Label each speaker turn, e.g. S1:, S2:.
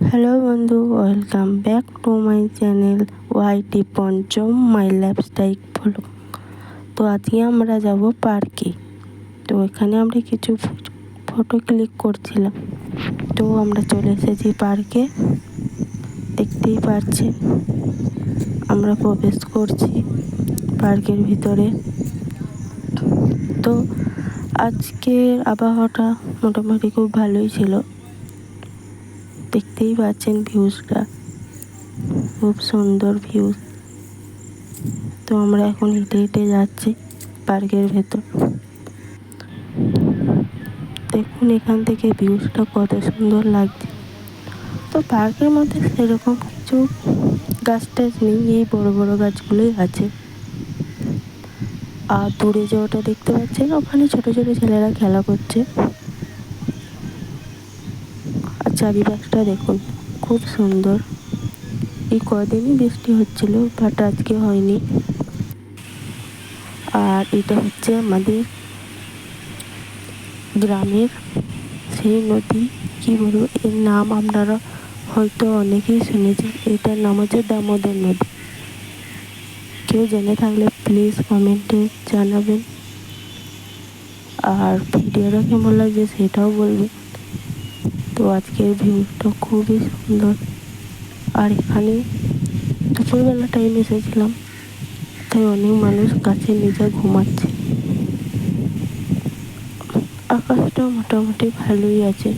S1: Hello বন্ধু, welcome back to my channel YT Pancham my lifestyle blog. তো আজকে আমরা যাব পার্কে। তো এখানে আমরা কিছু ফটো ক্লিক করছিলাম। তো আমরা চলে এসেছি পার্কে, দেখতেই পাচ্ছেন। আমরা প্রবেশ করছি পার্কের ভিতরে। তো আজকের আবহাওয়াটা মোটামুটি খুব ভালোই ছিল, দেখতেই পাচ্ছেন ভিউজটা, খুব সুন্দর ভিউজ। তো আমরা এখন হেঁটে হেঁটে যাচ্ছি পার্কের ভেতর। দেখুন এখান থেকে ভিউজটা কত সুন্দর লাগছে। তো পার্কের মধ্যে সেরকম কিছু গাছ টাছ নেই, এই বড় বড় গাছগুলোই আছে। আর দূরে যে ওটা দেখতে পাচ্ছেন, ওখানে ছোট ছোট ছেলেরা খেলা করছে। আর চারিপাশটা দেখুন, খুব সুন্দর। এই কদিনই বৃষ্টি হচ্ছিল, বাট আজকে হয়নি। আর এটা হচ্ছে আমাদের গ্রামের সেই নদী, কি বলবো, এর নাম আপনারা হয়তো অনেকেই শুনেছেন। এটার নাম হচ্ছে দামোদর নদী। কেউ জেনে থাকলে প্লিজ কমেন্টে জানাবেন। আর ভিডিওটা কেমন লাগছে সেটাও বলবেন। তো আজকের ভিউটা খুবই সুন্দর। আর এখানে দুপুরবেলা টাইম এসেছিলাম, তাই অনেক মানুষ গাছের নিচে ঘুমাচ্ছে। আকাশটা মোটামুটি ভালোই আছে।